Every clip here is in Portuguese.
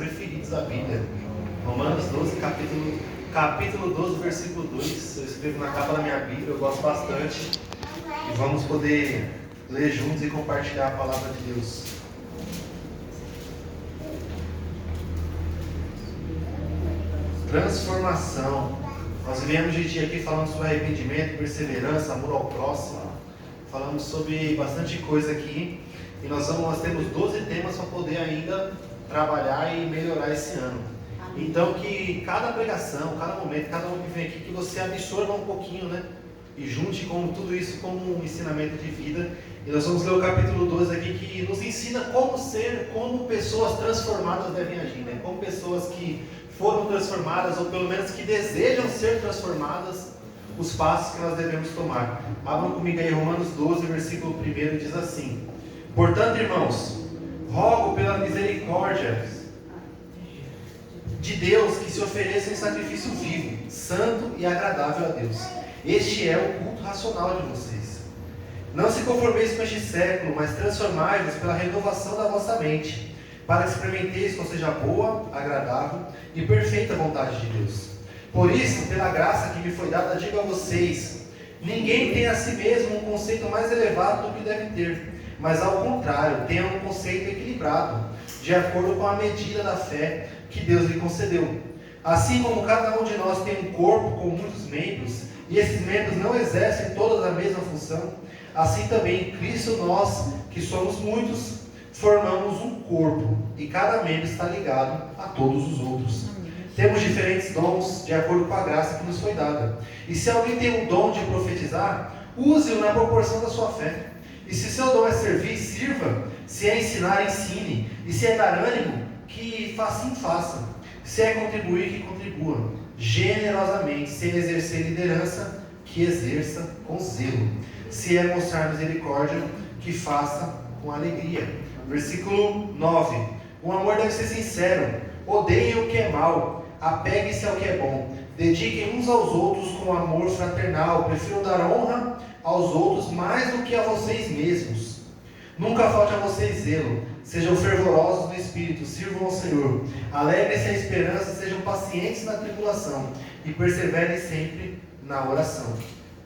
preferidos da Bíblia. Romanos 12, capítulo 12, versículo 2. Eu escrevo na capa da minha Bíblia, eu gosto bastante. E vamos poder ler juntos e compartilhar a palavra de Deus. Transformação. Nós viemos de dia aqui falando sobre arrependimento, perseverança, amor ao próximo. Falamos sobre bastante coisa aqui. E nós temos 12 temas para poder ainda trabalhar e melhorar esse ano. Então que cada pregação, cada momento, cada um que vem aqui, que você absorva um pouquinho, né? E junte com tudo isso como um ensinamento de vida. E nós vamos ler o capítulo 12 aqui, que nos ensina como pessoas transformadas devem agir, né? Como pessoas que foram transformadas, ou pelo menos que desejam ser transformadas, os passos que nós devemos tomar. Abram comigo aí Romanos 12, versículo 1, diz assim: portanto, irmãos, rogo pela misericórdia de Deus que se ofereça em sacrifício vivo, santo e agradável a Deus. Este é o culto racional de vocês. Não se conformeis com este século, mas transformai-vos pela renovação da vossa mente, para que experimenteis qual seja a boa, agradável e perfeita vontade de Deus. Por isso, pela graça que me foi dada, digo a vocês: ninguém tem a si mesmo um conceito mais elevado do que deve ter, mas ao contrário, tenha um conceito equilibrado, de acordo com a medida da fé que Deus lhe concedeu. Assim como cada um de nós tem um corpo com muitos membros, e esses membros não exercem todas a mesma função, assim também em Cristo nós, que somos muitos, formamos um corpo, e cada membro está ligado a todos os outros. Temos diferentes dons de acordo com a graça que nos foi dada. E se alguém tem um dom de profetizar, use-o na proporção da sua fé. E se seu dom é servir, sirva. Se é ensinar, ensine. E se é dar ânimo, que faça. Se é contribuir, que contribua generosamente. Se é exercer liderança, que exerça com zelo. Se é mostrar misericórdia, que faça com alegria. Versículo 9. O amor deve ser sincero. Odeiem o que é mal, apeguem-se ao que é bom, dediquem uns aos outros com amor fraternal, prefiram dar honra aos outros mais do que a vocês mesmos. Nunca falte a vocês zelo, sejam fervorosos no espírito, sirvam ao Senhor, alegrem-se na esperança, sejam pacientes na tribulação e perseverem sempre na oração.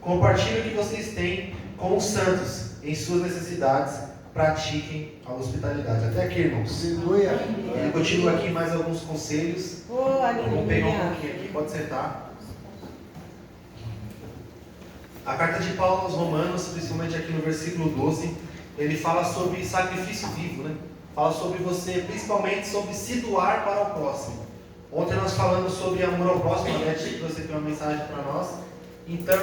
Compartilhem o que vocês têm com os santos em suas necessidades. Pratiquem a hospitalidade. Até aqui, irmãos. Aleluia. Ele continua aqui mais alguns conselhos. Vamos pegar um pouquinho aqui, pode sentar. A carta de Paulo aos Romanos, principalmente aqui no versículo 12, ele fala sobre sacrifício vivo, né? Fala sobre você, principalmente sobre se doar para o próximo. Ontem nós falamos sobre amor ao próximo, né? Que você tem uma mensagem para nós. Então,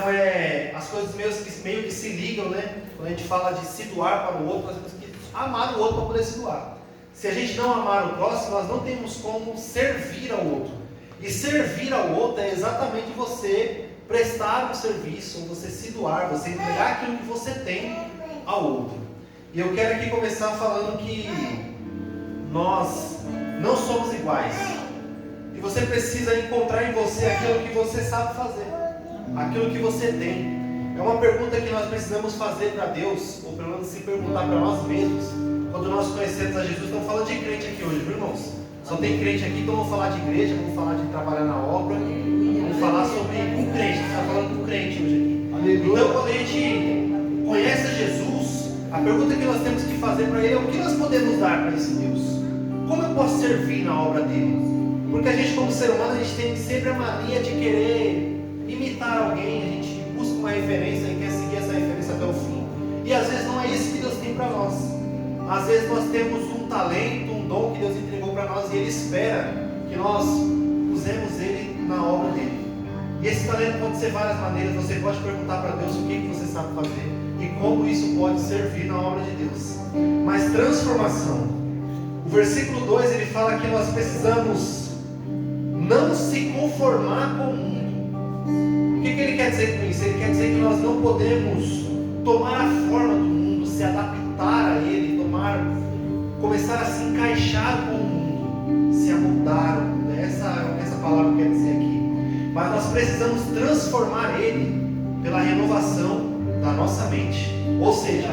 as coisas meio que se ligam, né? Quando a gente fala de se doar para o outro, nós temos que amar o outro para poder se doar. Se a gente não amar o próximo, nós não temos como servir ao outro. E servir ao outro é exatamente você prestar um serviço, você se doar, você entregar aquilo que você tem ao outro. E eu quero aqui começar falando que nós não somos iguais. E você precisa encontrar em você aquilo que você sabe fazer. Aquilo que você tem. É uma pergunta que nós precisamos fazer para Deus, ou pelo menos se perguntar para nós mesmos, quando nós conhecemos a Jesus. Estamos falando de crente aqui hoje, viu, irmãos? Só tem crente aqui, então vamos falar de igreja, vamos falar de trabalhar na obra, vamos falar sobre um crente. A gente está falando com crente hoje aqui. Aleluia. Então, quando a gente conhece Jesus, a pergunta que nós temos que fazer para Ele é: o que nós podemos dar para esse Deus? Como eu posso servir na obra dele? Porque a gente, como ser humano, a gente tem sempre a mania de querer imitar alguém, a gente busca uma referência e quer seguir essa referência até o fim. E às vezes não é isso que Deus tem para nós. Às vezes nós temos um talento, um dom que Deus entregou para nós e Ele espera que nós usemos ele na obra dele. E esse talento pode ser várias maneiras. Você pode perguntar para Deus o que você sabe fazer e como isso pode servir na obra de Deus. Mas transformação. O versículo 2 ele fala que nós precisamos não se conformar com o mundo. O que ele quer dizer com isso? Ele quer dizer que nós não podemos tomar a forma do mundo, se adaptar a ele, começar a se encaixar com o mundo, se amoldar. Essa é o que essa palavra quer dizer aqui. Mas nós precisamos transformar ele pela renovação da nossa mente. Ou seja,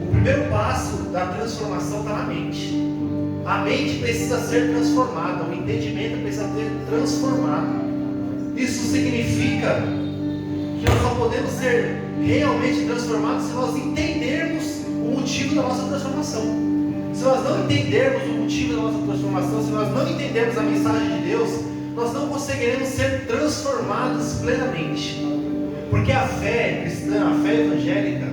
o primeiro passo da transformação está na mente. A mente precisa ser transformada, o entendimento precisa ser transformado. Isso significa que nós só podemos ser realmente transformados se nós entendermos o motivo da nossa transformação. Se nós não entendermos o motivo da nossa transformação, se nós não entendermos a mensagem de Deus, nós não conseguiremos ser transformados plenamente. Porque a fé cristã, a fé evangélica,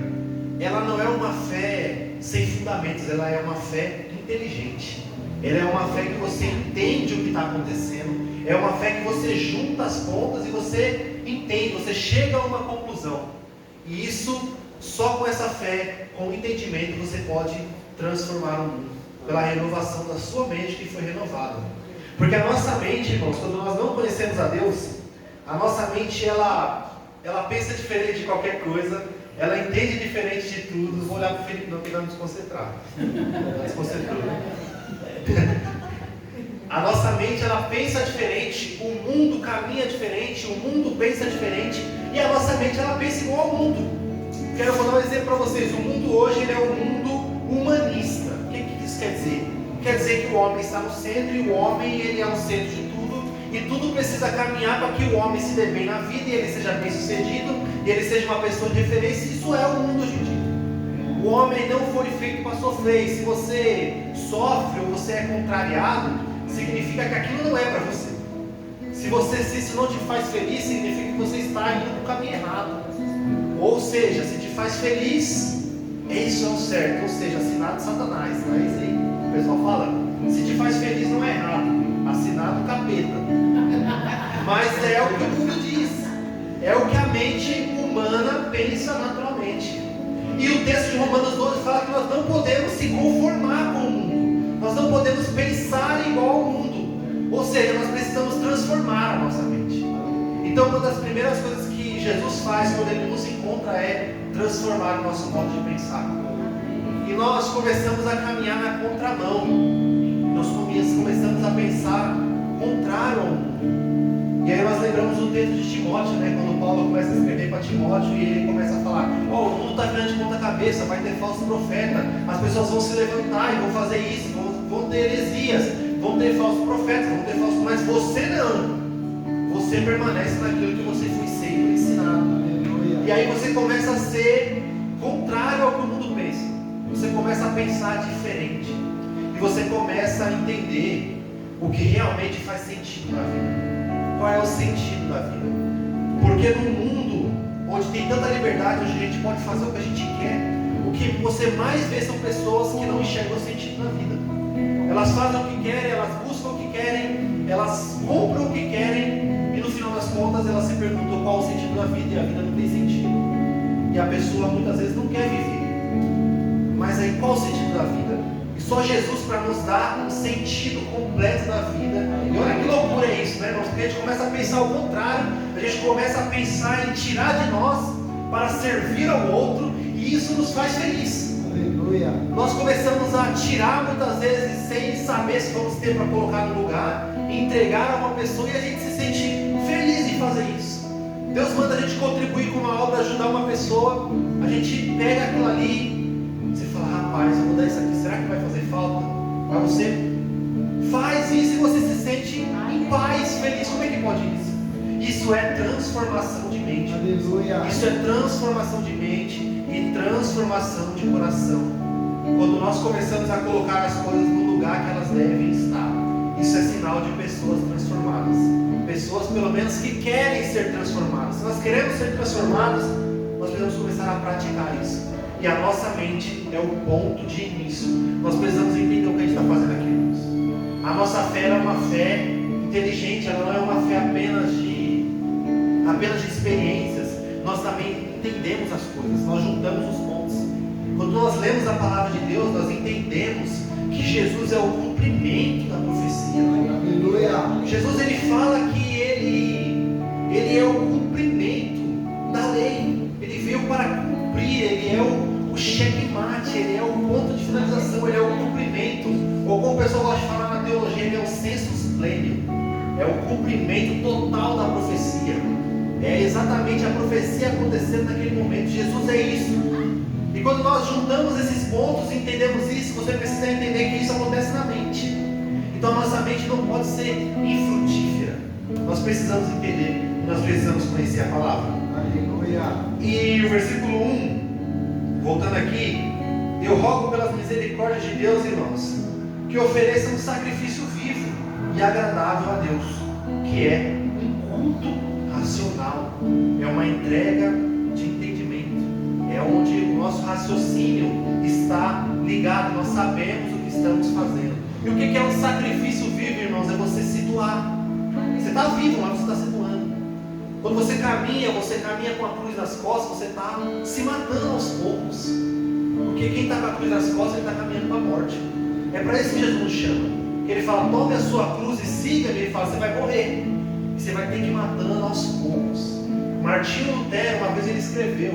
ela não é uma fé sem fundamentos, ela é uma fé inteligente. Ela é uma fé que você entende o que está acontecendo. É uma fé que você junta as pontas e você entende, você chega a uma conclusão. E isso, só com essa fé, com o entendimento, você pode transformar o mundo. Pela renovação da sua mente que foi renovada. Porque a nossa mente, irmãos, quando nós não conhecemos a Deus, a nossa mente, ela pensa diferente de qualquer coisa, ela entende diferente de tudo. Não vou olhar para o Felipe não, que ele vai me desconcentrar. Desconcentrou. A nossa mente, ela pensa diferente, o mundo caminha diferente, o mundo pensa diferente, e a nossa mente, ela pensa igual ao mundo. Quero dar um exemplo para vocês. O mundo hoje, ele é um mundo humanista. O que isso quer dizer? Quer dizer que o homem está no centro, e o homem, ele é o centro de tudo, e tudo precisa caminhar para que o homem se dê bem na vida, e ele seja bem sucedido, e ele seja uma pessoa de referência. Isso é o mundo hoje em dia. O homem não foi feito para sofrer, e se você sofre ou você é contrariado, significa que aquilo não é para você. Se isso não te faz feliz, significa que você está indo no caminho errado. Ou seja, se te faz feliz, isso é o certo. Ou seja, assinado Satanás. Não é isso aí? O pessoal fala, se te faz feliz não é errado, assinado capeta. Mas é o que o mundo diz. É o que a mente humana pensa naturalmente. E o texto de Romanos 12 fala que nós não podemos se conformar com o mundo. Nós não podemos pensar igual ao mundo. Ou seja, nós precisamos transformar a nossa mente. Então, uma das primeiras coisas que Jesus faz quando Ele nos encontra é transformar o nosso modo de pensar. E nós começamos a caminhar na contramão. Nós começamos a pensar contrário ao mundo. E aí nós lembramos do texto de Timóteo, né? Quando Paulo começa a escrever para Timóteo e ele começa a falar: o mundo está virando de ponta cabeça, vai ter falso profeta, as pessoas vão se levantar e vão fazer isso, vão ter heresias, vão ter falsos profetas, vão ter falsos, mas você não. Você permanece naquilo que você foi sempre ensinado. E aí você começa a ser contrário ao que o mundo pensa. Você começa a pensar diferente. E você começa a entender o que realmente faz sentido na vida. Qual é o sentido da vida? Porque no mundo onde tem tanta liberdade, onde a gente pode fazer o que a gente quer, o que você mais vê são pessoas que não enxergam o sentido da vida. Elas fazem o que querem, elas buscam o que querem, elas compram o que querem, e no final das contas elas se perguntam qual o sentido da vida, e a vida não tem sentido. E a pessoa muitas vezes não quer viver. Mas aí qual o sentido da vida? E só Jesus para nos dar um sentido completo da vida. E olha que loucura é isso, né, irmãos? Porque a gente começa a pensar o contrário. A gente começa a pensar em tirar de nós para servir ao outro, e isso nos faz feliz. Aleluia. Nós começamos a tirar muitas vezes sem saber se vamos ter para colocar no lugar, entregar a uma pessoa, e a gente se sente feliz em fazer isso. Deus manda a gente contribuir com uma obra, ajudar uma pessoa, a gente pega aquilo ali, você fala: rapaz, eu vou dar isso aqui, será que vai fazer falta? Mas você faz isso e você se sente em paz, feliz. Como é que pode isso? Isso é transformação de mente. Aleluia. Isso é transformação de mente e transformação de coração. Quando nós começamos a colocar as coisas no lugar que elas devem estar, isso é sinal de pessoas transformadas. Pessoas, pelo menos, que querem ser transformadas. Se nós queremos ser transformados, nós precisamos começar a praticar isso. E a nossa mente é o ponto de início. Nós precisamos entender o que a gente está fazendo aqui, irmãos. A nossa fé é uma fé inteligente, ela não é uma fé apenas de experiências. Nós também entendemos as coisas, nós juntamos os pontos. Quando nós lemos a palavra de Deus, nós entendemos que Jesus é o cumprimento da profecia. Aleluia. Jesus, ele fala que ele é o cumprimento da lei. Ele veio para cumprir, ele é o checkmate, ele é o ponto de finalização, ele é o cumprimento. Ou como o pessoal gosta de falar na teologia, ele é o sensus plenium. É o cumprimento total da profecia. É exatamente a profecia acontecendo naquele momento. Jesus é isso. E quando nós juntamos esses pontos e entendemos isso, você precisa entender que isso acontece na mente. Então a nossa mente não pode ser infrutífera. Nós precisamos entender e nós precisamos conhecer a palavra. Aleluia. E o versículo 1, voltando aqui: eu rogo pelas misericórdias de Deus, irmãos, que ofereçam um sacrifício vivo e agradável a Deus, que é um culto racional, é uma entrega de entendimento, é onde o nosso raciocínio está ligado, nós sabemos o que estamos fazendo. E o que é um sacrifício vivo, irmãos? É você se doar. Você está vivo, mas você está se doando. Quando você caminha com a cruz nas costas, você está se matando aos poucos. Porque quem está com a cruz nas costas, ele está caminhando para a morte. É para isso que Jesus nos chama. Que ele fala: tome a sua cruz e siga-me. Ele fala: você vai morrer. E você vai ter que ir matando aos poucos. Martinho Lutero, uma vez ele escreveu,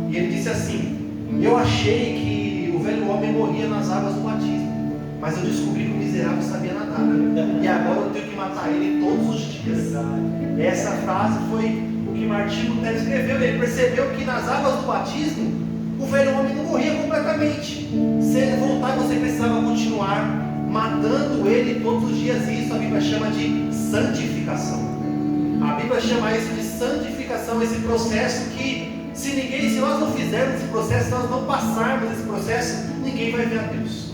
e ele disse assim: eu achei que o velho homem morria nas águas do batismo, mas eu descobri que o miserável sabia nadar. E agora eu tenho que matar ele todos os dias. Essa frase foi o que Martinho Lutero escreveu. Ele percebeu que nas águas do batismo o velho homem não morria completamente. Se ele voltar, você precisava continuar matando ele todos os dias. E isso a Bíblia chama de santificação. A Bíblia chama isso de santificação, esse processo que, se nós não fizermos esse processo, se nós não passarmos esse processo, ninguém vai ver a Deus.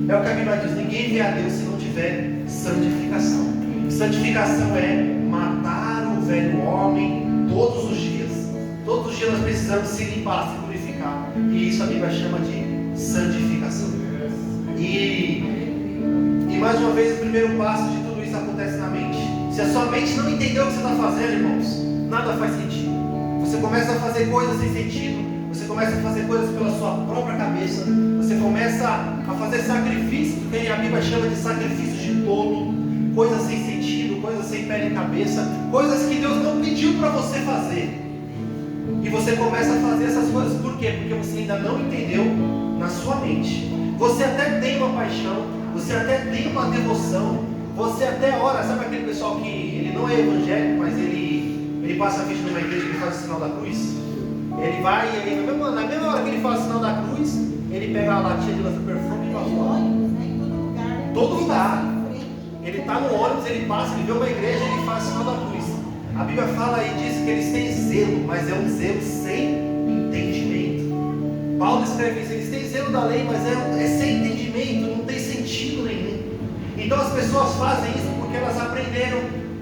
É o que a Bíblia diz: ninguém vê a Deus se não tiver santificação. Santificação é matar o velho homem todos os dias. Todos os dias nós precisamos se limpar, se purificar. E isso a Bíblia chama de santificação. E mais uma vez, o primeiro passo de tudo isso acontece na mente. Se a sua mente não entendeu o que você está fazendo, irmãos, nada faz sentido. Você começa a fazer coisas sem sentido. Você começa a fazer coisas pela sua própria cabeça. Você começa a fazer sacrifícios, que a Bíblia chama de sacrifícios de tolo. Coisas sem sentido, coisas sem pé nem cabeça. Coisas que Deus não pediu para você fazer. E você começa a fazer essas coisas. Por quê? Porque você ainda não entendeu na sua mente. Você até tem uma paixão, você até tem uma devoção, você até ora. Sabe aquele pessoal que ele não é evangélico, mas ele passa a ficha numa igreja que ele faz o sinal da cruz? Ele vai e ele, na mesma hora que ele faz o sinal da cruz, ele pega a latinha de lança-perfume e vai fora. Todo lugar. Ele está no ônibus, ele passa, ele vê uma igreja e ele faz o sinal da cruz. A Bíblia fala e diz que eles têm zelo, mas é um zelo sem entendimento. Paulo escreve isso: eles têm zelo da lei, mas é sem entendimento, não tem sentido nenhum. Então as pessoas fazem isso porque elas aprenderam,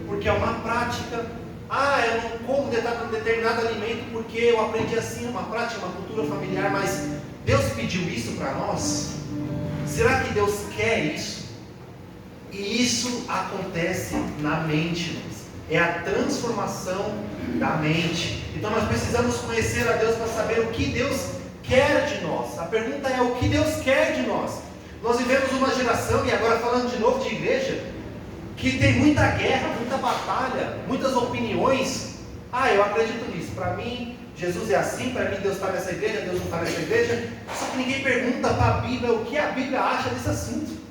porque é uma prática. Eu não como determinado alimento porque eu aprendi assim, é uma prática, uma cultura familiar. Mas Deus pediu isso para nós? Será que Deus quer isso? E isso acontece na mente, irmãos. É a transformação da mente. Então nós precisamos conhecer a Deus para saber o que Deus quer de nós. A pergunta é: o que Deus quer de nós? Nós vivemos uma geração, e agora falando de novo de igreja, que tem muita guerra, muita batalha, muitas opiniões. Eu acredito nisso. Para mim, Jesus é assim. Para mim, Deus está nessa igreja, Deus não está nessa igreja. Só que ninguém pergunta para a Bíblia o que a Bíblia acha desse assunto.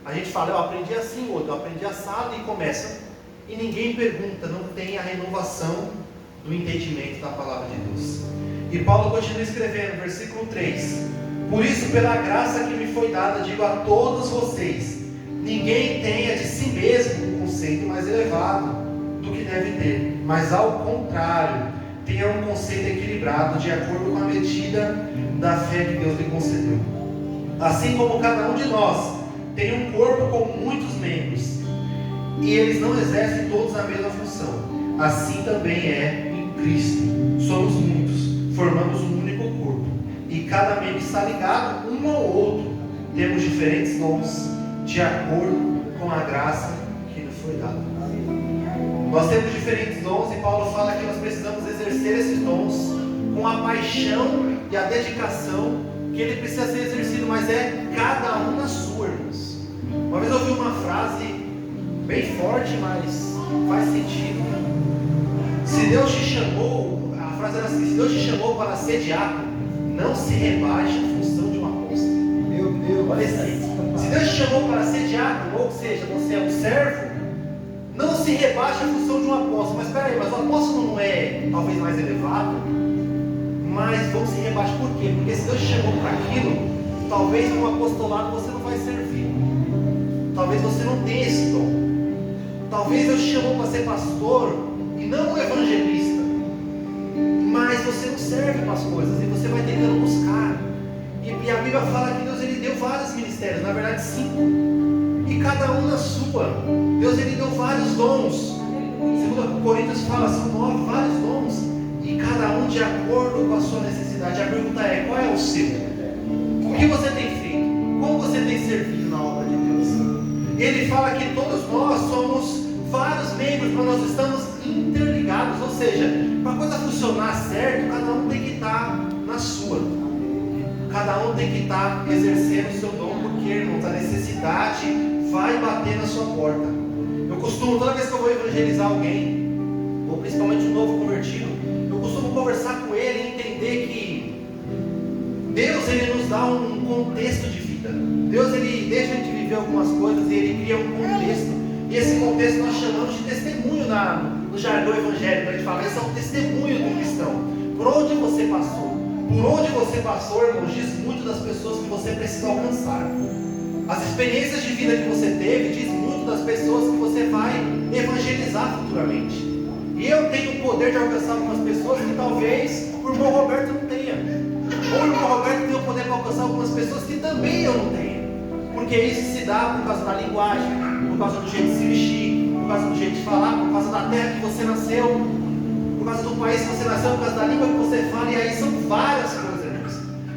A gente fala: eu aprendi assim, outro, eu aprendi assado, e começa. E ninguém pergunta, não tem a renovação do entendimento da palavra de Deus. E Paulo continua escrevendo, versículo 3: por isso, pela graça que me foi dada, digo a todos vocês: ninguém tenha de si mesmo um conceito mais elevado do que deve ter, mas ao contrário, tenha um conceito equilibrado, de acordo com a medida da fé que Deus lhe concedeu. Assim como cada um de nós tem um corpo com muitos membros, e eles não exercem todos a mesma função, assim também é em Cristo. Somos muitos, formamos um único corpo, e cada membro está ligado um ao outro. Temos diferentes dons, de acordo com a graça que nos foi dada. Nós temos diferentes dons, e Paulo fala que nós precisamos exercer esses dons com a paixão e a dedicação que ele precisa ser exercido, mas é cada um na sua, irmãos. Uma vez eu ouvi uma frase bem forte, mas faz sentido. Se Deus te chamou, a frase era assim: se Deus te chamou para ser diácono, não se rebaixe a função de um apóstolo. Meu Deus, olha isso. Se Deus te chamou para ser diácono, ou seja, você é um servo, não se rebaixe a função de um apóstolo. Mas espera aí, mas o apóstolo não é talvez mais elevado, mas vão se rebaixar. Por quê? Porque se Deus te chamou para aquilo, talvez no apostolado você não vai servir. Talvez você não tenha esse dom. Talvez Deus te chamou para ser pastor e não um evangelista. Mas você não serve para as coisas e você vai tentando buscar. E a Bíblia fala que Deus ele deu vários ministérios, na verdade 5. E cada um na sua. Deus ele deu vários dons. Segundo Coríntios fala, são 9, vários dons. E cada um de acordo com a sua necessidade. A pergunta é, qual é o seu? O que você tem feito? Como você tem servido na obra de Deus? Ele fala que todos nós somos vários membros, mas nós estamos interligados. Ou seja, para a coisa funcionar certo, cada um tem que estar na sua. Cada um tem que estar exercendo o seu dom, porque, irmãos, a necessidade vai bater na sua porta. Eu costumo, toda vez que eu vou evangelizar alguém, ou principalmente um novo convertido, eu costumo conversar com ele e entender que Deus ele nos dá um contexto de vida. Deus ele deixa a gente viver algumas coisas e ele cria um contexto. E esse contexto nós chamamos de testemunho no jargão evangélico. A gente fala, esse é um testemunho do cristão. Por onde você passou? Por onde você passou, irmãos, diz muito das pessoas que você precisa alcançar. As experiências de vida que você teve diz muito das pessoas que você vai evangelizar futuramente. E eu tenho o poder de alcançar algumas pessoas que talvez o irmão Roberto não tenha. Ou o irmão Roberto tem o poder de alcançar algumas pessoas que também eu não tenho. Porque isso se dá por causa da linguagem, por causa do jeito de se vestir, por causa do jeito de falar, por causa da terra que você nasceu, por causa do país que você nasceu, por causa da língua que você fala. E aí são várias coisas, irmãos,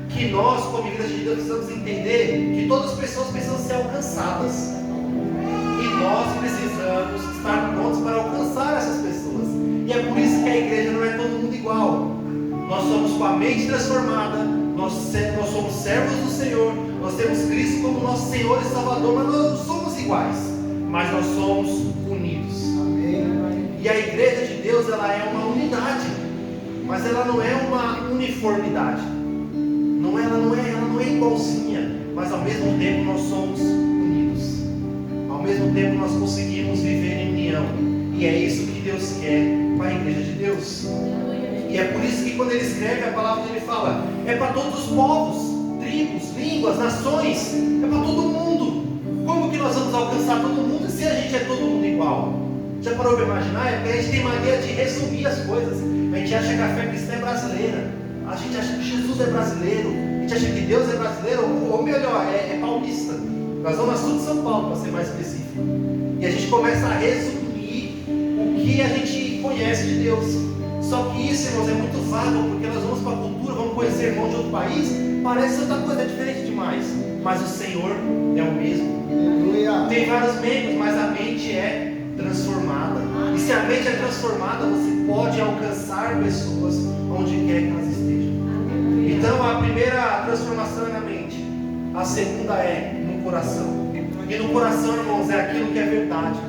que nós, como igreja de Deus, precisamos entender que todas as pessoas precisam ser alcançadas. E nós precisamos estar prontos para alcançar essas pessoas. E é por isso que a igreja não é todo mundo igual. Nós somos com a mente transformada, nós somos servos do Senhor, nós temos Cristo como nosso Senhor e Salvador, mas nós não somos iguais, mas nós somos unidos. Amém. E a igreja de Deus, ela é uma unidade, mas ela não é uma uniformidade. Ela não é igualzinha, mas ao mesmo tempo nós somos unidos. Ao mesmo tempo nós conseguimos viver em união. E é isso que Deus quer para a igreja de Deus. E é por isso que quando ele escreve a palavra dele fala, é para todos os povos, tribos, línguas, nações, é para todo mundo. Como que nós vamos alcançar todo mundo se a gente é todo mundo igual? Já parou para imaginar? É porque a gente tem mania de resumir as coisas. A gente acha que a fé cristã é brasileira, a gente acha que Jesus é brasileiro, a gente acha que Deus é brasileiro, ou melhor, é paulista. Na Zona Sul de São Paulo, para ser mais específico. E a gente começa a resumir o que a gente conhece de Deus. Só que isso, irmãos, é muito vago, porque nós vamos para a cultura, vamos conhecer irmãos de outro país, parece outra coisa, é diferente demais. Mas o Senhor é o mesmo. Tem vários membros, mas a mente é transformada. E se a mente é transformada, você pode alcançar pessoas onde quer que elas estejam. Então a primeira transformação é na mente, a segunda é no coração. E no coração, irmãos, é aquilo que é verdade.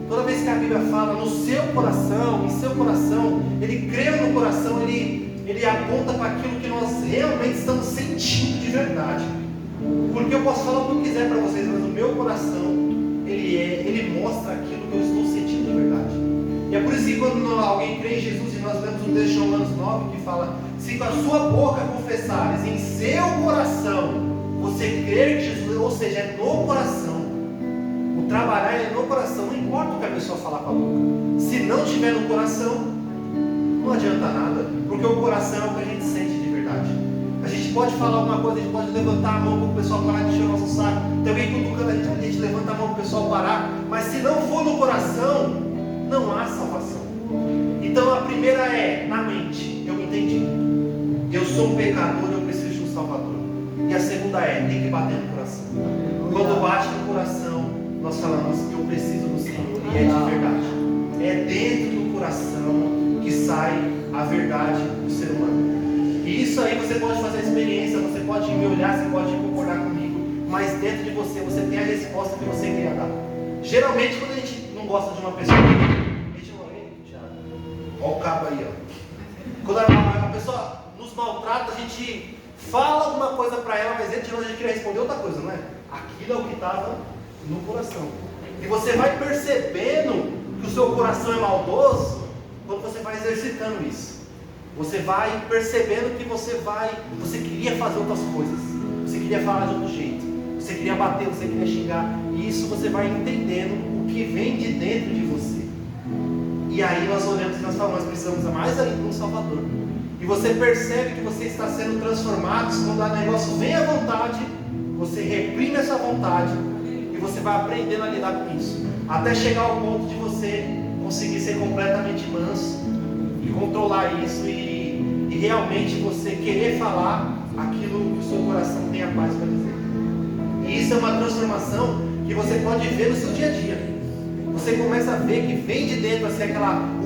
Toda vez que a Bíblia fala no seu coração, em seu coração, ele creu no coração, ele aponta para aquilo que nós realmente estamos sentindo de verdade. Porque eu posso falar o que eu quiser para vocês, mas o meu coração, ele mostra aquilo que eu estou sentindo de verdade. E é por isso que quando alguém crê em Jesus, e nós lemos um texto de Romanos 9, que fala, se com a sua boca confessares, em seu coração, você crer que Jesus, ou seja, é no coração. O trabalhar é no coração, não importa o que a pessoa falar com a boca. Se não tiver no coração, não adianta nada, porque o coração é o que a gente sente de verdade. A gente pode falar alguma coisa, a gente pode levantar a mão para o pessoal parar de encher o nosso saco. Tem alguém cutucando a gente levanta a mão para o pessoal parar, mas se não for no coração, não há salvação. Então a primeira é na mente, eu entendi. Eu sou um pecador, eu preciso de um Salvador. E a segunda é, tem que bater no coração. Quando bate no coração, nós falamos que eu preciso do Senhor, e é de verdade. É dentro do coração que sai a verdade do ser humano. E isso aí você pode fazer a experiência, você pode me olhar, você pode concordar comigo, mas dentro de você, você tem a resposta que você queria dar. Geralmente quando a gente não gosta de uma pessoa, a gente não olha o cabo aí, ó. Quando a pessoa nos maltrata, a gente fala alguma coisa para ela, mas dentro de nós a gente queria responder outra coisa, não é? Aquilo é o que estava no coração. E você vai percebendo que o seu coração é maldoso quando você vai exercitando isso. Você vai percebendo que você queria fazer outras coisas, você queria falar de outro jeito, você queria bater, você queria xingar, e isso você vai entendendo o que vem de dentro de você. E aí nós olhamos e nós falamos, nós precisamos mais ainda de um Salvador. E você percebe que você está sendo transformado, quando o negócio vem à vontade, você reprime essa vontade, e você vai aprendendo a lidar com isso, até chegar ao ponto de você conseguir ser completamente manso, e controlar isso, e realmente você querer falar aquilo que o seu coração tem a paz para dizer. E isso é uma transformação que você pode ver no seu dia a dia. Você começa a ver que vem de dentro, assim,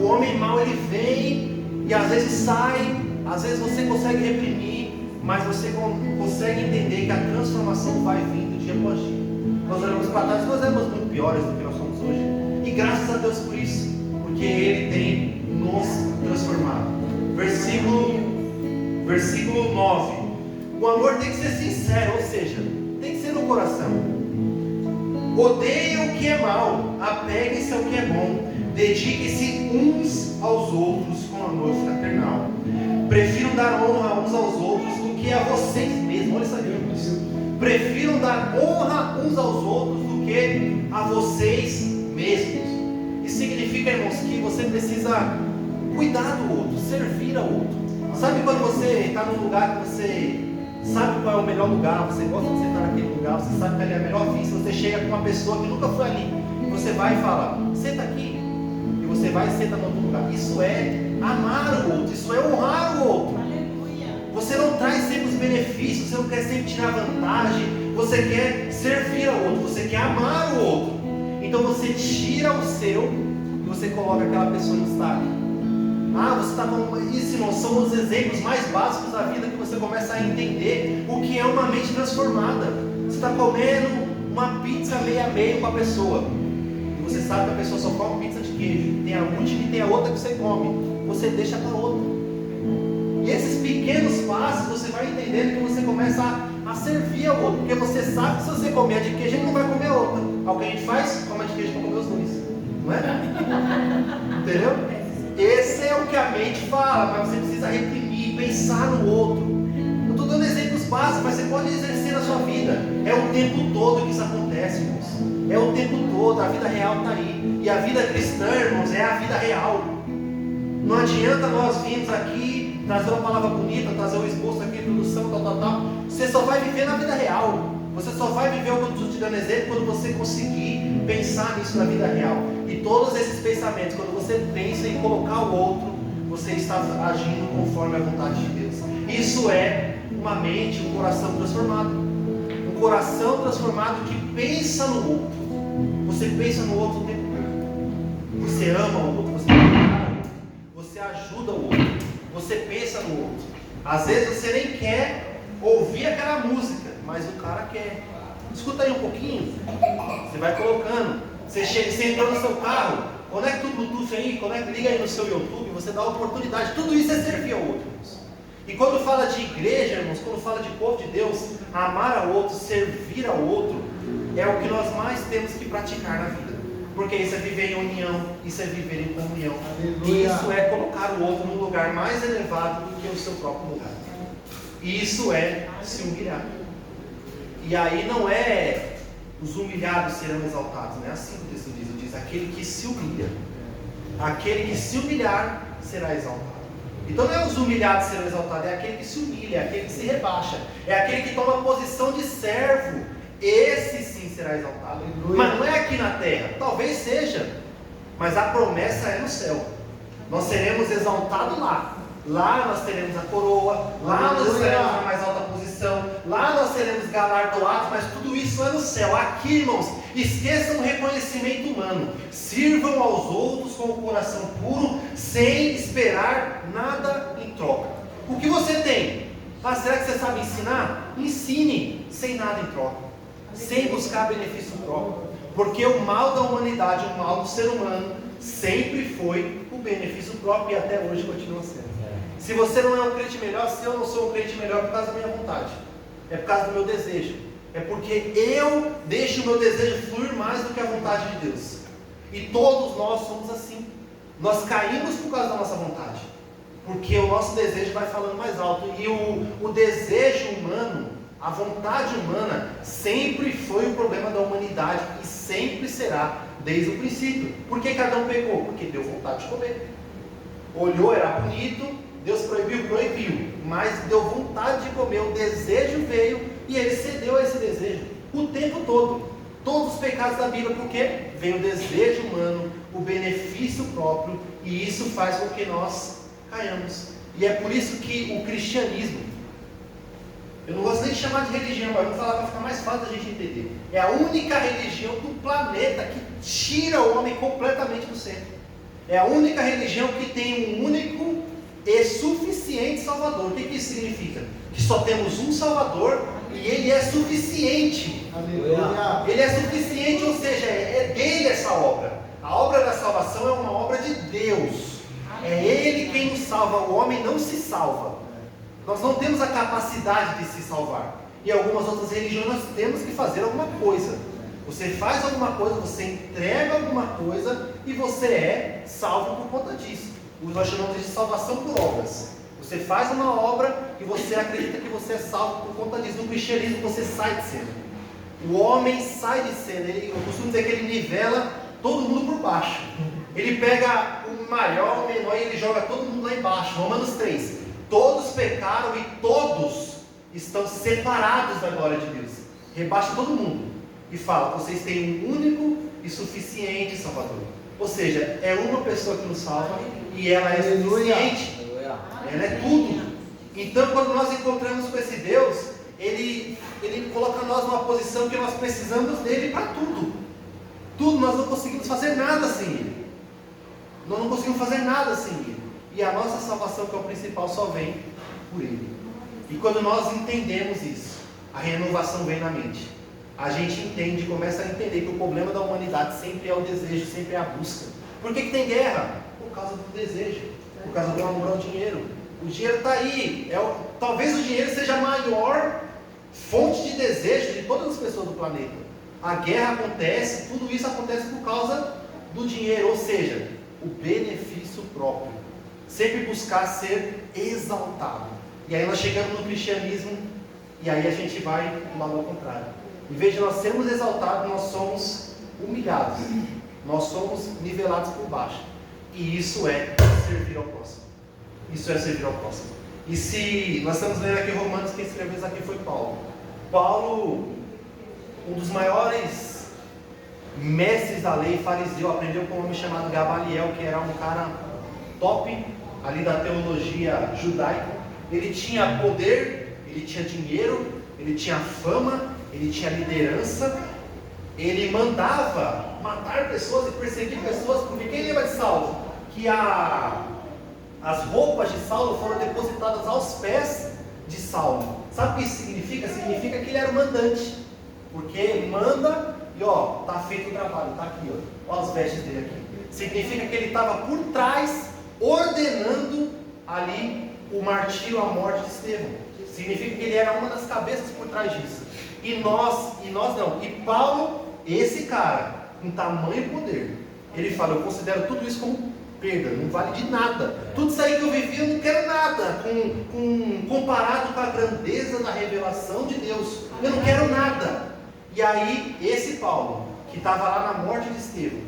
o homem mau, ele vem, e às vezes sai, às vezes você consegue reprimir, mas você consegue entender que a transformação vai vindo dia após dia. Nós olhamos para trás, nós éramos muito piores do que nós somos hoje, e graças a Deus por isso, porque Ele tem nos transformado. Versículo 9. O amor tem que ser sincero, ou seja, tem que ser no coração. Odeiem o que é mal, apeguem-se ao que é bom, dediquem-se uns aos outros com amor fraternal. Prefiram dar honra uns aos outros do que a vocês mesmos. Olha isso aqui. Prefiram dar honra uns aos outros do que a vocês mesmos. Isso significa, irmãos, que você precisa cuidar do outro, servir ao outro. Sabe quando você está num lugar que você sabe qual é o melhor lugar, você gosta de sentar naquele lugar, você sabe que ali é a melhor vista, você chega com uma pessoa que nunca foi ali, e você vai e fala, senta aqui, e você vai e senta no outro lugar. Isso é amar o outro, isso é honrar o outro. Você não traz sempre os benefícios, você não quer sempre tirar vantagem, você quer servir ao outro, você quer amar o outro. Então você tira o seu e você coloca aquela pessoa em destaque. Você está falando isso, irmão, são os exemplos mais básicos da vida que você começa a entender o que é uma mente transformada. Você está comendo uma pizza meio a meio com a pessoa, e você sabe que a pessoa só come pizza de queijo, tem a última e tem a outra que você come, você deixa para outra. E esses pequenos passos você vai entendendo que você começa a servir ao outro, porque você sabe que se você comer a de queijo, ele não vai comer a outra. Algo que a gente faz, come a de queijo para comer os dois, não é? Entendeu? Esse é o que a mente fala, mas você precisa reprimir, pensar no outro. Eu estou dando exemplos básicos, mas você pode exercer na sua vida. É o tempo todo que isso acontece, irmãos. É o tempo todo, a vida real está aí. E a vida cristã, irmãos, é a vida real. Não adianta nós virmos aqui, trazer uma palavra bonita, trazer um esboço aqui, introdução, tal. Você só vai viver na vida real. Você só vai viver o que eu estou te dando exemplo quando você conseguir pensar nisso na vida real. E todos esses pensamentos, quando você pensa em colocar o outro, você está agindo conforme a vontade de Deus. Isso é uma mente, um coração transformado. Um coração transformado que pensa no outro. Você pensa no outro o tempo todo. Você ama o outro, você ama o outro. Você ajuda o outro. Você pensa no outro. Às vezes você nem quer ouvir aquela música, mas o cara quer. Escuta aí um pouquinho. Você vai colocando. Você entrou no seu carro, conecta o Bluetooth aí, liga aí no seu YouTube, você dá oportunidade. Tudo isso é servir ao outro, irmãos. E quando fala de igreja, irmãos, quando fala de povo de Deus, amar ao outro, servir ao outro, é o que nós mais temos que praticar na vida. Porque isso é viver em união, isso é viver em comunhão. E isso é colocar o outro num lugar mais elevado do que o seu próprio lugar. E isso é se humilhar. E aí não é os humilhados serão exaltados, não é assim que o texto diz aquele que se humilha. Aquele que se humilhar será exaltado. Então não é os humilhados serão exaltados, é aquele que se humilha, é aquele que se rebaixa, é aquele que toma a posição de servo. Esse sim será exaltado. Mas não é aqui na terra, talvez seja, mas a promessa é no céu. Nós seremos exaltados lá. Lá nós teremos a coroa, lá nós teremos a mais alta posição, lá nós seremos galardoados, mas tudo isso é no céu. Aqui, irmãos, esqueçam o reconhecimento humano, sirvam aos outros com o coração puro, sem esperar nada em troca. O que você tem? Será que você sabe ensinar? Ensine, sem nada em troca, sem buscar benefício próprio, porque o mal da humanidade, o mal do ser humano, sempre foi o benefício próprio e até hoje continua sendo. Se você não é um crente melhor, se eu não sou um crente melhor, é por causa da minha vontade, é por causa do meu desejo, é porque eu deixo o meu desejo fluir mais do que a vontade de Deus. E todos nós somos assim. Nós caímos por causa da nossa vontade. Porque o nosso desejo vai falando mais alto. E o desejo humano, a vontade humana, sempre foi o problema da humanidade e sempre será, desde o princípio. Por que Adão pecou? Porque deu vontade de comer. Olhou, era bonito, Deus proibiu, mas deu vontade de comer, o desejo veio e ele cedeu a esse desejo o tempo todo. Todos os pecados da Bíblia, porque vem o desejo humano, o benefício próprio, e isso faz com que nós caiamos. E é por isso que o cristianismo, eu não gosto nem de chamar de religião, mas vou falar para ficar mais fácil da gente entender, é a única religião do planeta que tira o homem completamente do centro. É a única religião que tem um único e suficiente Salvador. O que isso significa? Que só temos um Salvador e Ele é suficiente. Aleluia. Ele é suficiente, ou seja, é dele essa obra. A obra da salvação é uma obra de Deus. É Ele quem nos salva. O homem não se salva. Nós não temos a capacidade de se salvar. E algumas outras religiões nós temos que fazer alguma coisa. Você faz alguma coisa, você entrega alguma coisa e você é salvo por conta disso. Nós chamamos de salvação por obras. Você faz uma obra e você acredita que você é salvo por conta disso. No cristianismo você sai de cena. O homem sai de cena. Eu costumo dizer que ele nivela todo mundo por baixo. Ele pega o maior, o menor e ele joga todo mundo lá embaixo. Romanos 3. Todos pecaram e todos estão separados da glória de Deus. Rebaixa todo mundo. E fala, vocês têm um único e suficiente Salvador. Ou seja, é uma pessoa que nos salva e ela é suficiente. Ela é tudo. Então, quando nós encontramos com esse Deus, Ele coloca nós numa posição que nós precisamos dele para tudo. Tudo, nós não conseguimos fazer nada sem Ele. Nós não conseguimos fazer nada sem Ele. E a nossa salvação, que é o principal, só vem por Ele. E quando nós entendemos isso, a renovação vem na mente. A gente entende, começa a entender que o problema da humanidade sempre é o desejo, sempre é a busca. Por que tem guerra? Por causa do desejo, por causa do amor ao dinheiro. O dinheiro está aí. Talvez o dinheiro seja a maior fonte de desejo de todas as pessoas do planeta. A guerra acontece, tudo isso acontece por causa do dinheiro, ou seja, o benefício próprio. Sempre buscar ser exaltado. E aí nós chegamos no cristianismo e aí a gente vai do lado ao contrário. Em vez de nós sermos exaltados, nós somos humilhados. Nós somos nivelados por baixo. E isso é servir ao próximo. Isso é servir ao próximo. E se nós estamos lendo aqui Romanos, quem escreveu isso aqui foi Paulo. Paulo, um dos maiores mestres da lei, fariseu, aprendeu com um homem chamado Gamaliel, que era um cara top ali da teologia judaica. Ele tinha poder, ele tinha dinheiro, ele tinha fama, ele tinha liderança, ele mandava matar pessoas e perseguir pessoas, porque quem lembra de Saulo? Que as roupas de Saulo foram depositadas aos pés de Saulo. Sabe o que isso significa? Significa que ele era o mandante, porque manda e está feito o trabalho, está aqui, ó as vestes dele aqui. Significa que ele estava por trás, ordenando ali o martírio, a morte de Estevão. Significa que ele era uma das cabeças por trás disso. E nós não. E Paulo, esse cara, com tamanho poder, ele fala, eu considero tudo isso como perda, não vale de nada. Tudo isso aí que eu vivi, eu não quero nada, comparado com a grandeza da revelação de Deus. Eu não quero nada. E aí, esse Paulo, que estava lá na morte de Estevão,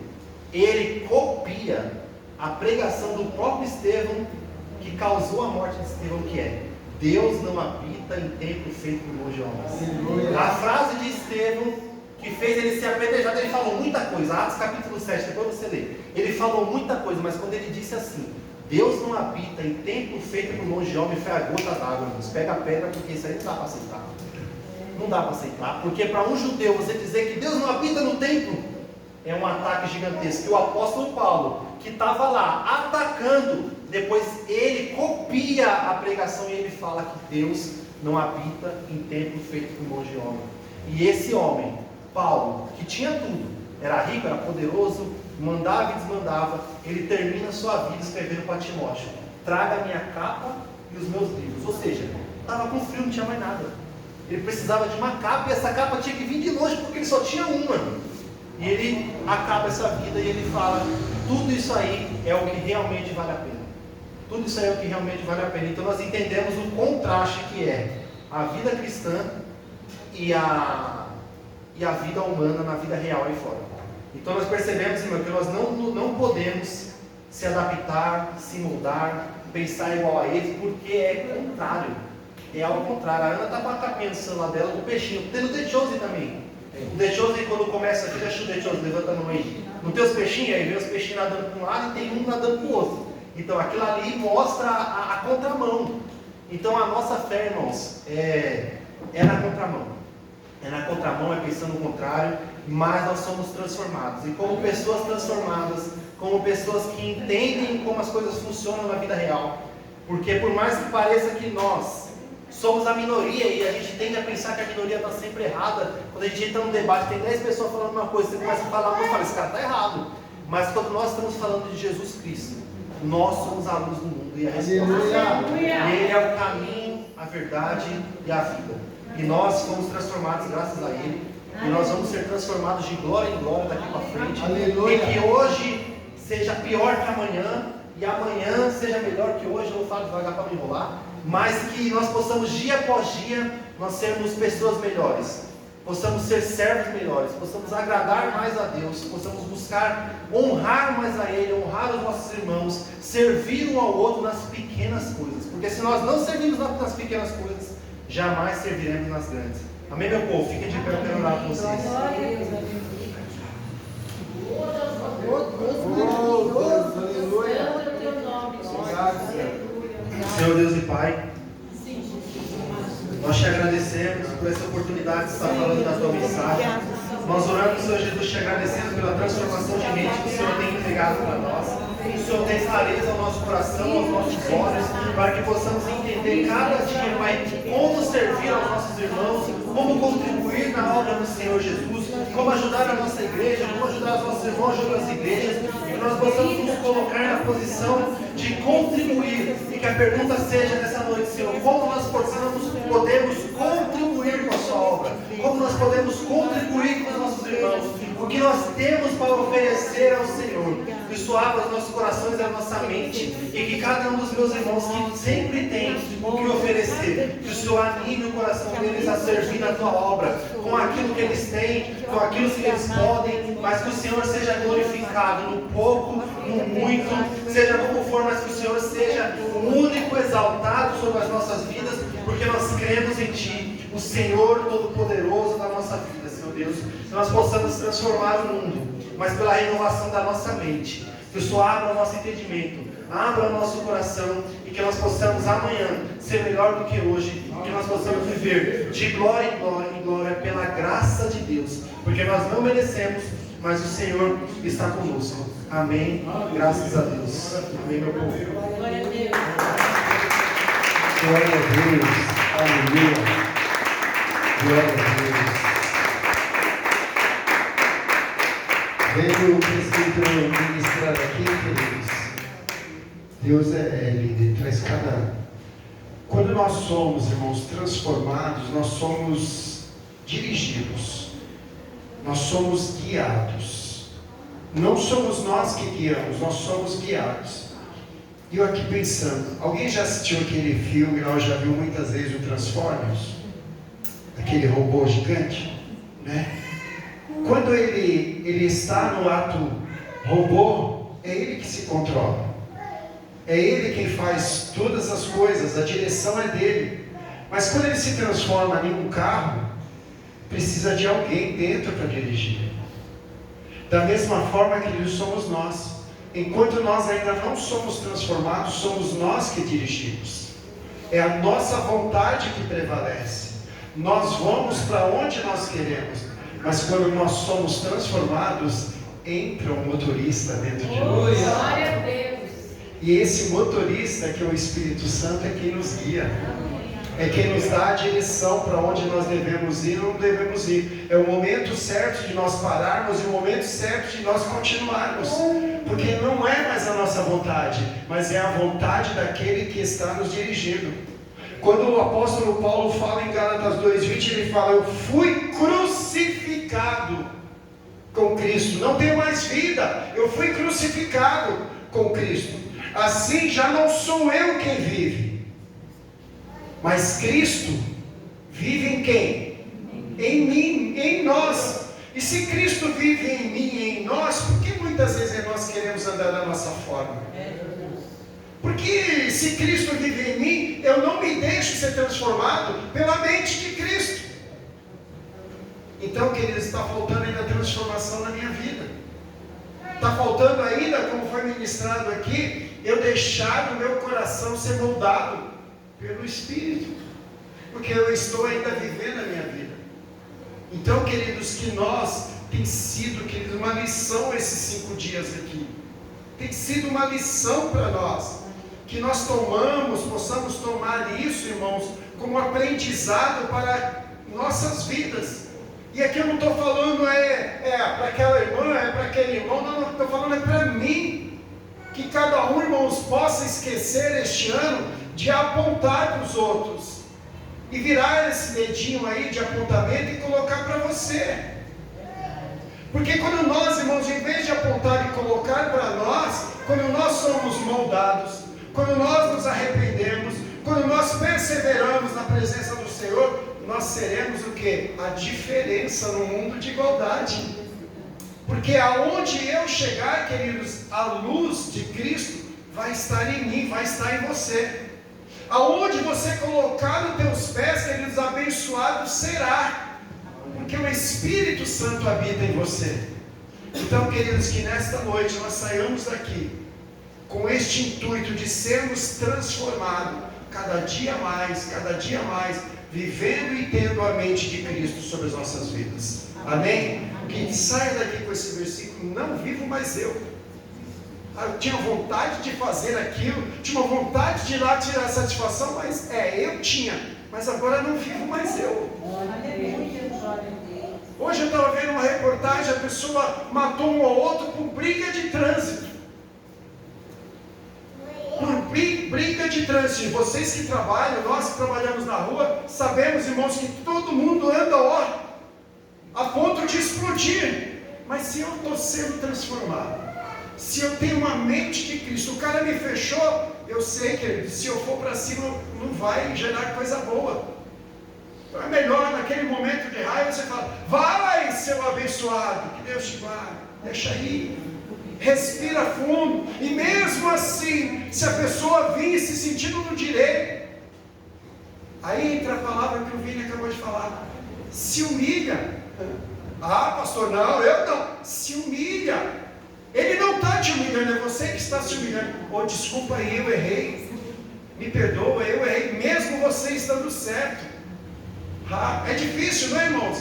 ele copia a pregação do próprio Estevão, que causou a morte de Estevão, que é: Deus não habita em templo feito por mãos de homens. A frase de Estevão, que fez ele ser apedrejado, ele falou muita coisa. Atos capítulo 7, depois você lê. Ele falou muita coisa, mas quando ele disse assim: Deus não habita em templo feito por mãos de homem, foi a gota d'água. Pega a pedra, porque isso aí não dá para aceitar. Não dá para aceitar, porque para um judeu você dizer que Deus não habita no templo é um ataque gigantesco. E o apóstolo Paulo, que estava lá atacando, depois ele copia a pregação e ele fala que Deus não habita em templo feito por mãos de homem. E esse homem, Paulo, que tinha tudo, era rico, era poderoso, mandava e desmandava, ele termina sua vida escrevendo para Timóteo: traga a minha capa e os meus livros. Ou seja, estava com frio, não tinha mais nada. Ele precisava de uma capa e essa capa tinha que vir de longe porque ele só tinha uma. E ele acaba essa vida e ele fala: tudo isso aí é o que realmente vale a pena. tudo isso aí é o que realmente vale a pena. Então nós entendemos o contraste que é a vida cristã e a vida humana na vida real aí fora. Então nós percebemos, irmão, que nós não podemos se adaptar, se moldar, pensar igual a eles, porque é contrário. É ao contrário. A Ana está pensando lá dela do peixinho. Tem no The Chosen também. O The Chosen, quando começa aqui, deixa o The Chosen, levanta a mão aí. Não tem os peixinhos, aí vem os peixinhos nadando para um lado e tem um nadando para o outro. Então aquilo ali mostra a contramão. Então a nossa fé, irmãos, é na contramão. É na contramão, é pensando no contrário, mas nós somos transformados. E como pessoas transformadas, como pessoas que entendem como as coisas funcionam na vida real. Porque por mais que pareça que nós somos a minoria e a gente tende a pensar que a minoria está sempre errada, quando a gente entra num debate, tem 10 pessoas falando uma coisa, você começa a falar, você fala, esse cara está errado. Mas quando nós estamos falando de Jesus Cristo, nós somos a luz do mundo e a resposta. E Ele é o caminho, a verdade e a vida. E nós fomos transformados graças a Ele. E nós vamos ser transformados de glória em glória daqui para frente. Aleluia. E que hoje seja pior que amanhã, e amanhã seja melhor que hoje. Eu vou falar devagar para me enrolar. Mas que nós possamos dia após dia, nós sermos pessoas melhores. Possamos ser servos melhores. Possamos agradar mais a Deus. Possamos buscar honrar mais a Ele, honrar os nossos irmãos. Servir um ao outro nas pequenas coisas. Porque se nós não servirmos nas pequenas coisas, jamais serviremos nas grandes. Amém, meu povo? Fiquem de pé, eu quero orar com vocês. Senhor Deus e Pai, nós te agradecemos por essa oportunidade de estar falando da tua mensagem. Nós oramos, Senhor Jesus, te agradecendo pela transformação de mente que o Senhor tem entregado para nós. O Senhor tem clareza ao nosso coração, aos nossos olhos, para que possamos entender cada dia, Pai, como servir aos nossos irmãos, como contribuir na obra do Senhor Jesus, como ajudar a nossa igreja, como ajudar os nossos irmãos de outras igrejas, que nós possamos nos colocar na posição de contribuir, e que a pergunta seja nessa noite, Senhor, como nós podemos contribuir com a sua obra, como nós podemos contribuir com os nossos irmãos, o que nós temos para oferecer ao Senhor. Que o Senhor abra os nossos corações e a nossa mente, e que cada um dos meus irmãos que sempre tem o que oferecer, que o Senhor anime o coração deles a servir na tua obra, com aquilo que eles têm, com aquilo que eles podem, mas que o Senhor seja glorificado no pouco, no muito, seja como for, mas que o Senhor seja o único exaltado sobre as nossas vidas, porque nós cremos em Ti, o Senhor Todo-Poderoso da nossa vida, Senhor Deus, que nós possamos transformar o mundo, mas pela renovação da nossa mente. Que o Senhor abra o nosso entendimento, abra o nosso coração, e que nós possamos amanhã ser melhor do que hoje, que nós possamos viver de glória em glória em glória pela graça de Deus, porque nós não merecemos, mas o Senhor está conosco. Amém. Graças a Deus. Amém, meu povo. Glória a Deus. Glória a Deus. Aleluia. Glória a Deus. Vendo o presbítero ministrar aqui, queridos, Deus é lindo, Ele traz cada... Quando nós somos, irmãos, transformados, nós somos dirigidos, nós somos guiados. Não somos nós que guiamos, nós somos guiados. E eu aqui pensando, alguém já assistiu aquele filme, nós já viu muitas vezes o Transformers? Aquele robô gigante, né? Quando ele está no ato robô, é ele que se controla. É ele quem faz todas as coisas, a direção é dele. Mas quando ele se transforma em um carro, precisa de alguém dentro para dirigir. Da mesma forma que somos nós. Enquanto nós ainda não somos transformados, somos nós que dirigimos. É a nossa vontade que prevalece. Nós vamos para onde nós queremos. Mas quando nós somos transformados, entra um motorista dentro de nós. Glória a Deus. E esse motorista, que é o Espírito Santo, é quem nos guia. É quem nos dá a direção para onde nós devemos ir ou não devemos ir. É o momento certo de nós pararmos e o momento certo de nós continuarmos. Porque não é mais a nossa vontade, mas é a vontade daquele que está nos dirigindo. Quando o apóstolo Paulo fala em Gálatas 2:20, ele fala: eu fui crucificado com Cristo, não tenho mais vida, eu fui crucificado com Cristo. Assim já não sou eu quem vive, mas Cristo vive em quem? Em mim, em nós. E se Cristo vive em mim e em nós, por que muitas vezes nós queremos andar da nossa forma? Porque se Cristo vive em mim, eu não me deixo ser transformado pela mente de Cristo. Então, queridos, está faltando ainda transformação na minha vida. Está faltando ainda, como foi ministrado aqui, eu deixar o meu coração ser moldado pelo Espírito. Porque eu estou ainda vivendo a minha vida. Então, queridos, que nós, tem sido, queridos, uma lição esses 5 dias aqui. Tem sido uma lição para nós. Que nós possamos tomar isso, irmãos, como aprendizado para nossas vidas. E aqui eu não estou falando para aquela irmã, para aquele irmão, não, estou falando para mim. Que cada um, irmãos, possa esquecer este ano de apontar para os outros. E virar esse dedinho aí de apontamento e colocar para você. Porque quando nós, irmãos, em vez de apontar e colocar para nós, quando nós somos moldados, quando nós nos arrependemos, quando nós perseveramos na presença do Senhor, nós seremos o quê? A diferença no mundo de igualdade. Porque aonde eu chegar, queridos, a luz de Cristo vai estar em mim, vai estar em você. Aonde você colocar os teus pés, queridos, abençoado será. Porque o Espírito Santo habita em você. Então, queridos, que nesta noite nós saiamos daqui com este intuito de sermos transformados cada dia mais, vivendo e tendo a mente de Cristo sobre as nossas vidas. Amém? Que saia daqui com esse versículo, não vivo mais eu. Eu tinha vontade de fazer aquilo, tinha vontade de ir lá tirar satisfação, mas eu tinha, mas agora não vivo mais eu. Hoje eu estava vendo uma reportagem, a pessoa matou um ou outro por briga de trânsito. Por briga de trânsito. Vocês que trabalham, nós que trabalhamos na rua, sabemos, irmãos, que todo mundo anda a ponto de explodir. Mas se eu estou sendo transformado, se eu tenho uma mente de Cristo, o cara me fechou, eu sei que se eu for para cima não vai gerar coisa boa. Então é melhor naquele momento de raiva você falar, vai seu abençoado, que Deus te guarde, deixa aí, respira fundo. E mesmo assim, se a pessoa vir se sentindo no direito, aí entra a palavra que o Vini acabou de falar, se humilha. Ah, pastor, não, eu não, se humilha. Ele não está te humilhando, é você que está se humilhando. Oh, desculpa aí, eu errei. Me perdoa, eu errei, mesmo você estando certo. Ah, é difícil, não é, irmãos?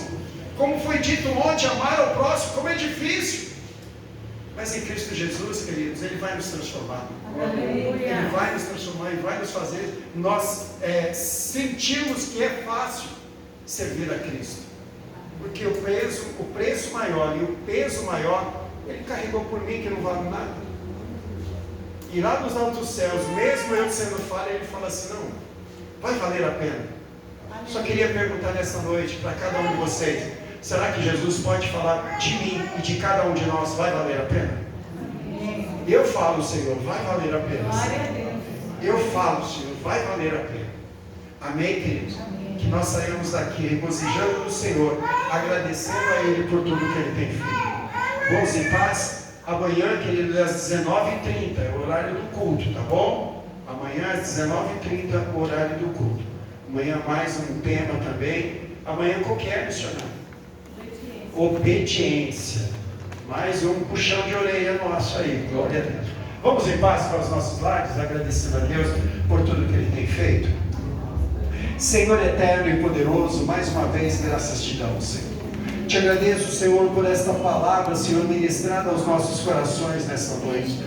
Como foi dito ontem, amar ao próximo, como é difícil. Mas em Cristo Jesus, queridos, Ele vai nos transformar. Ele vai nos transformar e vai nos fazer nós sentirmos que é fácil servir a Cristo. Porque o preço maior e o peso maior Ele carregou por mim, que não vale nada. E lá nos altos céus, mesmo eu sendo falha, Ele fala assim, não, vai valer a pena. Só queria perguntar nessa noite para cada um de vocês, será que Jesus pode falar de mim e de cada um de nós, vai valer a pena? Eu falo, Senhor, vai valer a pena. Eu falo, Senhor, vai valer a pena. Amém, queridos? Que nós saímos daqui regozijando no Senhor, agradecendo a Ele por tudo que Ele tem feito. Bons em paz. Amanhã, queridos, às 19h30 é o horário do culto, tá bom? Amanhã às 19h30 o horário do culto. Amanhã mais um tema também. Amanhã qualquer missionário. Obediência. Mais um puxão de orelha nosso aí. Glória a Deus. Vamos em paz para os nossos lares, agradecendo a Deus por tudo que Ele tem feito. Senhor eterno e poderoso, mais uma vez graças te damos, Senhor. Te agradeço, Senhor, por esta palavra, Senhor, ministrada aos nossos corações nesta noite.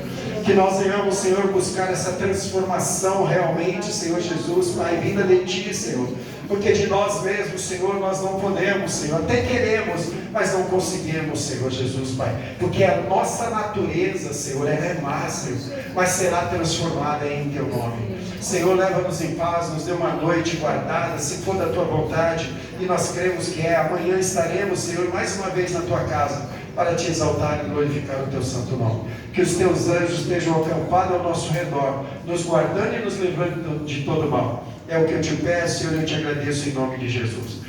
Que nós venhamos, Senhor, buscar essa transformação realmente, Senhor Jesus, Pai, vinda de Ti, Senhor. Porque de nós mesmos, Senhor, nós não podemos, Senhor. Até queremos, mas não conseguimos, Senhor Jesus, Pai. Porque a nossa natureza, Senhor, ela é má, Senhor, mas será transformada em Teu nome. Senhor, leva-nos em paz, nos dê uma noite guardada, se for da Tua vontade, e nós cremos que amanhã estaremos, Senhor, mais uma vez na Tua casa, para te exaltar e glorificar o teu santo nome. Que os teus anjos estejam acampados ao nosso redor, nos guardando e nos livrando de todo mal. É o que eu te peço e eu te agradeço em nome de Jesus.